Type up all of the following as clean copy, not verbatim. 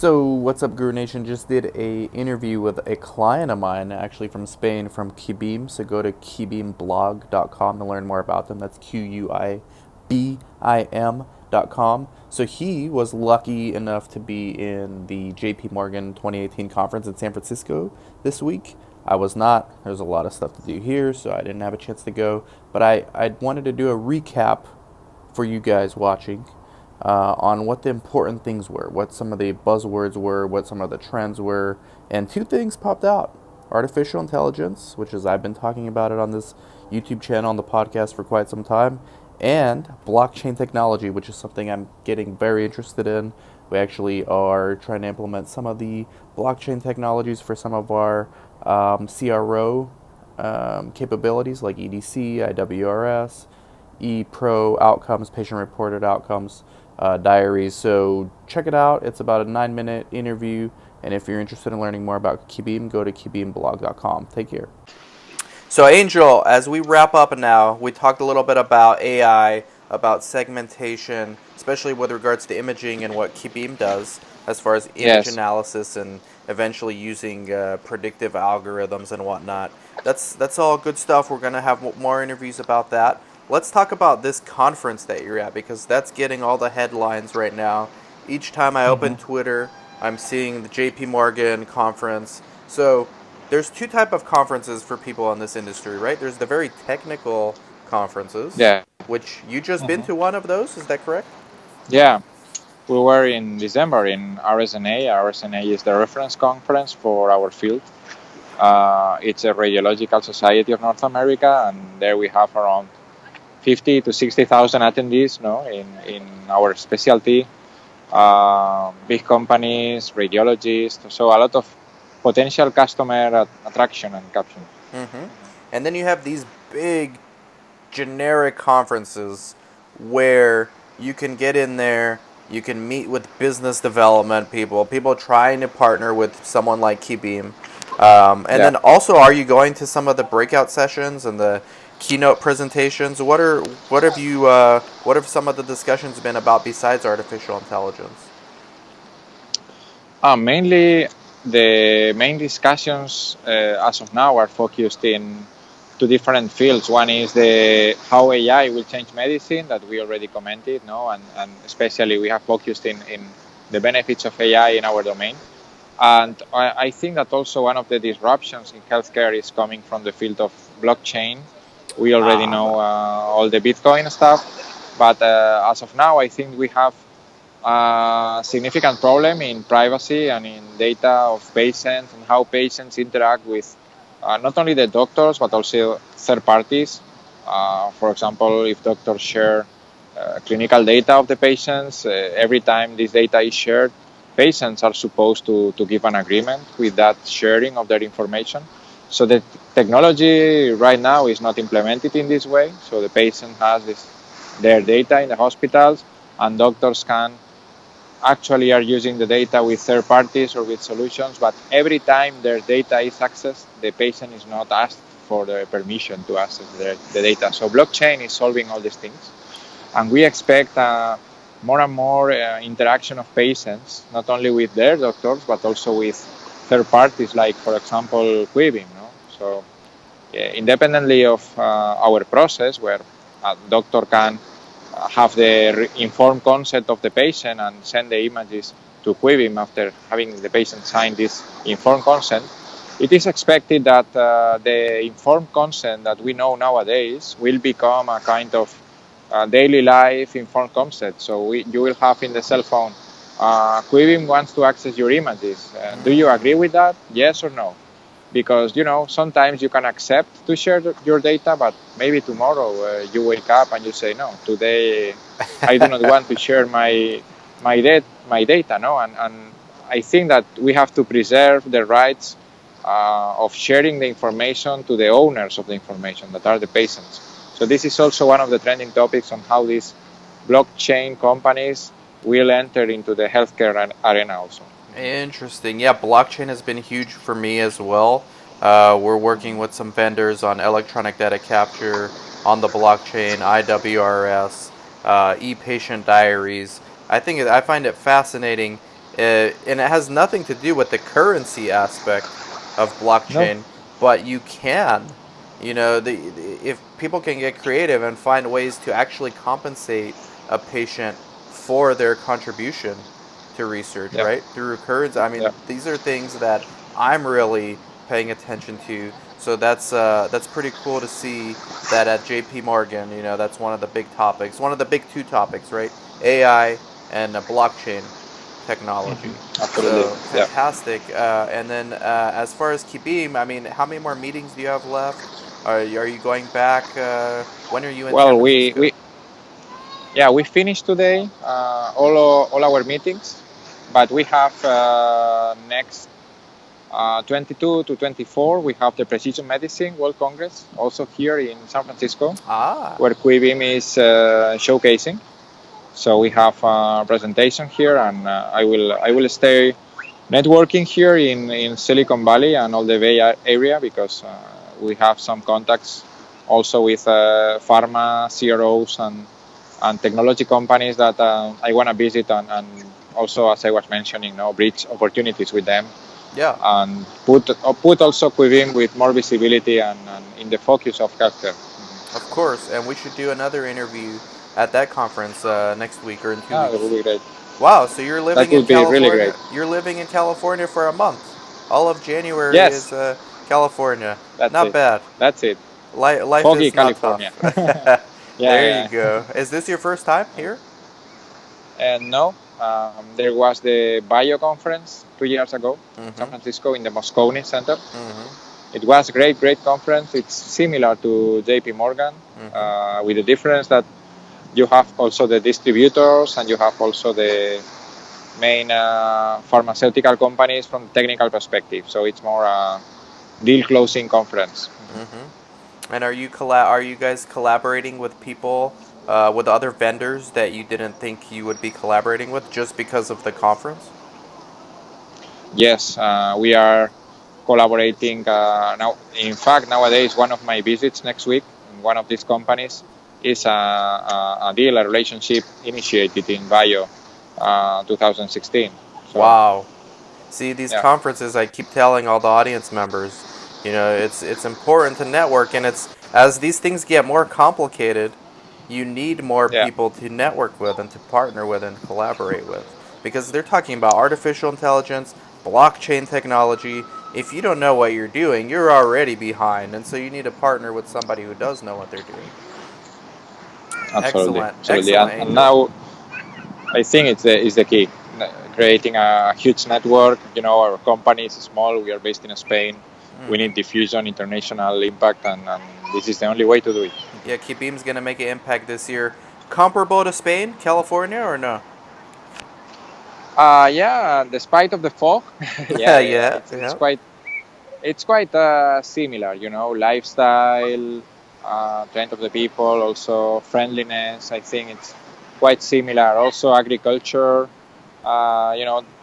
So, what's up, Guru Nation? Just did a interview with a client of mine, actually from Spain, from Kibim. So go to kibimblog.com to learn more about them. That's QUIBIM.com. So he was lucky enough to be in the JP Morgan 2018 conference in San Francisco this week. I was not. There's a lot of stuff to do here, so I didn't have a chance to go. But I wanted to do a recap for you guys watching on what the important things were, what some of the buzzwords were, what some of the trends were, and two things popped out. Artificial intelligence, which is I've been talking about it on this YouTube channel, on the podcast for quite some time, and blockchain technology, which is something I'm getting very interested in. We actually are trying to implement some of the blockchain technologies for some of our CRO capabilities like EDC, IWRS, ePro outcomes, patient-reported outcomes, diaries. So check it out. It's about a 9-minute interview. And if you're interested in learning more about Kibim, go to kibimblog.com. Take care. So Angel, as we wrap up now, we talked a little bit about AI, about segmentation, especially with regards to imaging and what Kibim does as far as image Yes. analysis and eventually using predictive algorithms and whatnot. That's all good stuff. We're going to have more interviews about that. Let's talk about this conference that you're at, because that's getting all the headlines right now. Each time I open hmm Twitter, I'm seeing the JP Morgan conference. So there's two type of conferences for people in this industry, right? There's the very technical conferences, Yeah. which you just been hmm to one of those, is that correct? Yeah. We were in December in RSNA. RSNA is the reference conference for our field. It's a Radiological Society of North America, and there we have around 50 to 60,000 attendees, no, in our specialty. Big companies, radiologists, so a lot of potential customer attraction and caption. Mm-hmm. And then you have these big generic conferences where you can get in there, you can meet with business development people, people trying to partner with someone like Keybeam. And Yeah. then also, are you going to some of the breakout sessions and the keynote presentations? What have some of the discussions been about besides artificial intelligence? Mainly, the main discussions as of now are focused in two different fields. One is the how AI will change medicine that we already commented, no, and especially we have focused in the benefits of AI in our domain. And I think that also one of the disruptions in healthcare is coming from the field of blockchain. We already know Ah, all the Bitcoin stuff, but as of now, I think we have a significant problem in privacy and in data of patients and how patients interact with not only the doctors but also third parties. For example, if doctors share clinical data of the patients, every time this data is shared, patients are supposed to give an agreement with that sharing of their information. So the technology right now is not implemented in this way. So the patient has their data in the hospitals, and doctors can actually are using the data with third parties or with solutions, but every time their data is accessed, the patient is not asked for the permission to access the data. So blockchain is solving all these things, and we expect more and more interaction of patients, not only with their doctors, but also with third parties, like, for example, Quibim. No? So independently of our process, where a doctor can have the informed consent of the patient and send the images to Quibim after having the patient sign this informed consent, it is expected that the informed consent that we know nowadays will become a kind of daily life informed consent. So you will have in the cell phone, Quibim wants to access your images. Do you agree with that? Yes or no? Because sometimes you can accept to share your data, but maybe tomorrow you wake up and you say, no, today I do not want to share my data. No, and I think that we have to preserve the rights of sharing the information to the owners of the information, that are the patients. So this is also one of the trending topics on how these blockchain companies will enter into the healthcare arena also. interesting. Yeah, blockchain has been huge for me as well. We're working with some vendors on electronic data capture on the blockchain, IWRS, e-patient diaries. I find it fascinating. and it has nothing to do with the currency aspect of No. blockchain, but you can, if people can get creative and find ways to actually compensate a patient for their contribution to research, Yeah. right? Through currency. I mean, Yeah. these are things that I'm really paying attention to. So that's pretty cool to see that at JP Morgan, that's one of the big topics, one of the big two topics, right? AI and blockchain technology. Absolutely. So Yeah. fantastic. And then as far as Kibim, I mean, how many more meetings do you have left? Are you going back? When are you in San Well, we, Francisco? we yeah, we finished today all our meetings, but we have next 22 to 24, we have the Precision Medicine World Congress also here in San Francisco, Ah, where Quibim is showcasing. So we have a presentation here, and I will stay networking here in Silicon Valley and all the Bay Area, because we have some contacts also with pharma CROs and technology companies that I want to visit, and also, as I was mentioning, bridge opportunities with them, yeah, and put also Quivim with more visibility and in the focus of healthcare. of course. And we should do another interview at that conference next week or in two Yeah, that would weeks. be great. Wow, so you're That living in would be really California? great. You're living in California for a month. All of January Yes, is California. that's Not it. bad. That's it. Life Foggy is not California. tough. There you Yeah, go. Is this your first time yeah. here? And no, there was the Bio conference 2 years ago in San Mm-hmm. Francisco in the Moscone Center. Mm-hmm. It was a great conference. It's similar to JP Morgan, Mm-hmm. with the difference that you have also the distributors and you have also the main pharmaceutical companies from technical perspective. So it's more a deal closing conference. Mm-hmm. And are you guys collaborating with people, with other vendors that you didn't think you would be collaborating with just because of the conference? Yes, we are collaborating now. In fact, nowadays, one of my visits next week in one of these companies is a deal, a relationship initiated in Bio 2016. So, Wow. See, these yeah, conferences, I keep telling all the audience members, it's important to network, and it's as these things get more complicated, you need more yeah, people to network with and to partner with and collaborate with, because they're talking about artificial intelligence, blockchain technology. If you don't know what you're doing, you're already behind, and so you need to partner with somebody who does know what they're doing. absolutely, Excellent, absolutely. excellent, And Angel. now I think it's the key. Creating a huge network. Our company is small. We are based in Spain. We need Hmm. diffusion, international impact, and this is the only way to do it. Yeah, Kibim's gonna make an impact this year. Comparable to Spain, California, or no? Yeah, despite of the fog, yeah. Yeah, It's yeah. quite similar. Lifestyle, trend of the people, also friendliness. I think it's quite similar. Also agriculture.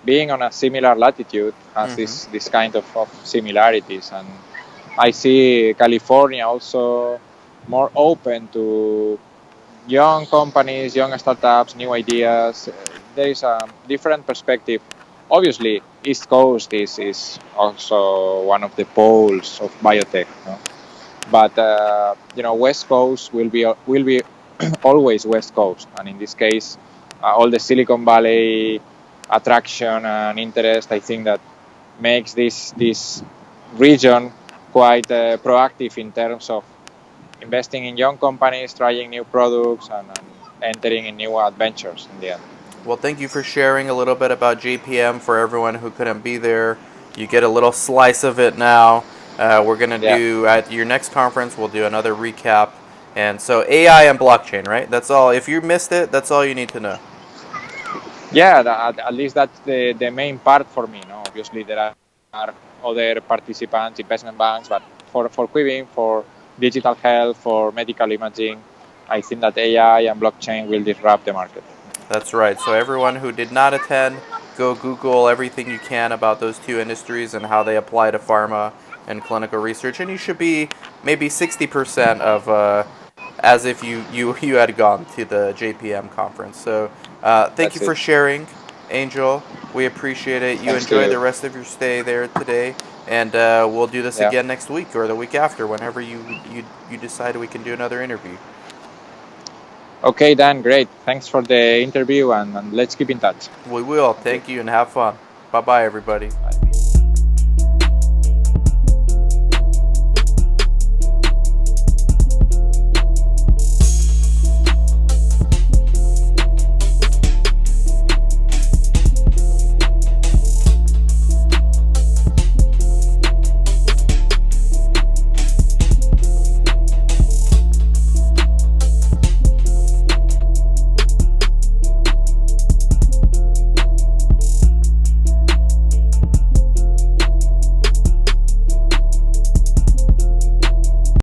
Being on a similar latitude has Mm-hmm. this kind of similarities, and I see California also more open to young companies, young startups, new ideas. There is a different perspective. Obviously, East Coast is also one of the poles of biotech, no? But West Coast will be always West Coast, and in this case, all the Silicon Valley attraction and interest, I think that makes this region quite proactive in terms of investing in young companies, trying new products, and entering in new adventures in the end. Well, thank you for sharing a little bit about JPM for everyone who couldn't be there. You get a little slice of it now. We're gonna Yeah, do at your next conference. We'll do another recap. And so AI and blockchain, right? That's all. If you missed it, that's all you need to know. yeah. At least that's the main part for me. No, obviously there are other participants, investment banks, but for Quivin, for digital health, for medical imaging, I think that AI and blockchain will disrupt the market. That's right. So everyone who did not attend, go Google everything you can about those two industries and how they apply to pharma and clinical research, and you should be maybe 60% of as if you had gone to the JPM conference. So thank you That's it. for sharing, Angel, we appreciate it. You Thanks to enjoy you. the rest of your stay there today, and we'll do this Yeah. again next week or the week after, whenever you decide we can do another interview. Okay, Dan, great. Thanks for the interview, and let's keep in touch. We will. Thank you, and have fun. Bye bye, everybody.